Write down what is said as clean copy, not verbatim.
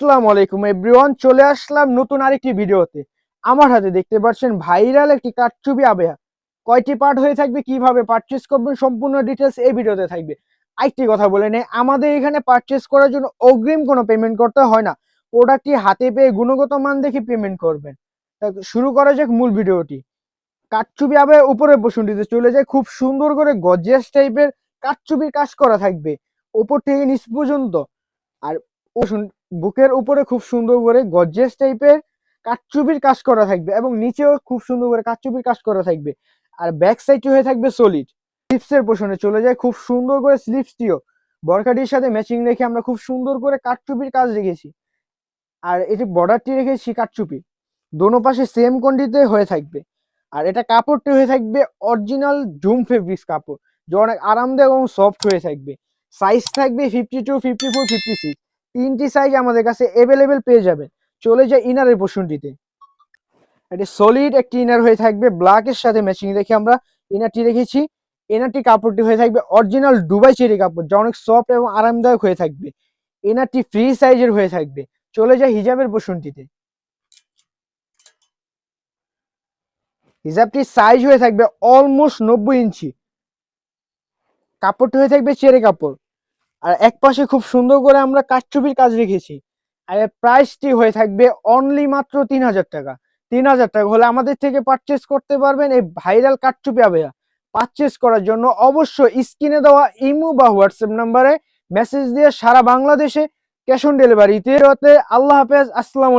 আসসালামু আলাইকুম এভরিওয়ান, চলে আসলাম নতুন আরেকটি ভিডিওতে। আমার হাতে দেখতে পাচ্ছেন ভাইরাল একটি কারচুপি আবেয়া। কয়টি পার্ট হয়ে থাকবে, কিভাবে পারচেজ করবেন, সম্পূর্ণ ডিটেলস এই ভিডিওতে থাকবে। আরেকটি কথা বলে নেই, আমাদের এখানে পারচেজ করার জন্য অগ্রিম কোনো পেমেন্ট করতে হয় না। প্রোডাক্টটি হাতে পেয়ে গুণগত মান দেখে পেমেন্ট করবেন। তা শুরু করা যাক মূল ভিডিওটি। কারচুপি আবেয়া উপরের পোর্শনটিতে চলে যায়, খুব সুন্দর করে গর্জিয়াস টাইপের কারচুপির কাজ করা থাকবে উপর থেকে নিচ পর্যন্ত। আর বুকের উপরে খুব সুন্দর করে গর্জিয়াস টাইপের কারচুপির কাজ করা থাকবে এবং নিচেও খুব সুন্দর করে কারচুপির কাজ করা থাকবে। আর ব্যাক সাইডটি হয়ে থাকবে সলিড। স্লিপসের পোর্শনে চলে যায়, খুব সুন্দর করে স্লিপসটিও বরকাটির সাথে ম্যাচিং রেখে আমরা খুব সুন্দর করে কারচুপির কাজ রেখেছি। আর এটি বর্ডারটি রেখেছি কারচুপি, দোনো পাশে সেম কোয়ান্টিটিতে হয়ে থাকবে। আর এটা কাপড়টি হয়ে থাকবে অরিজিনাল জুম ফেব্রিক্স কাপড়, যা অনেক আরামদায়ক এবং সফট হয়ে থাকবে। সাইজ থাকবে 52, 54, 56, তিনটি সাইজ আমাদের কাছে অ্যাভেলেবেল পেয়ে যাবেন। চলে যায় ইনারের পোর্শনটিতে। এটি সলিড একটি ইনার হয়ে থাকবে, ব্ল্যাকের সাথে ম্যাচিং রেখে আমরা ইনারটি রেখেছি। ইনারটি কাপড়টি হয়ে থাকবে অরিজিনাল দুবাই চেরি কাপড়, যা অনেক সফট এবং আরামদায়ক হয়ে থাকবে। ইনারটি ফ্রি সাইজের হয়ে থাকবে। চলে যায় হিজাবের পোর্শনটিতে। হিজাবটির সাইজ হয়ে থাকবে অলমোস্ট 90 ইঞ্চি। কাপড়টি হয়ে থাকবে চেরি কাপড়। আর এক পাশে খুব সুন্দর করে আমরা কারচুপির কাজ রেখেছি। আর এর প্রাইসটি হয়ে থাকবে অনলি মাত্র 3000 টাকা। 3000 টাকা হলে আমাদের থেকে পারচেস করতে পারবেন এই ভাইরাল কারচুপি আবেয়া। পারচেস করার জন্য অবশ্যই স্ক্রিনে দেওয়া ইমো বা হোয়াটসঅ্যাপ নাম্বারে মেসেজ দিয়ে সারা বাংলাদেশে ক্যাশ অন ডেলিভারিতে। আল্লাহ হাফেজ, আসসালাম।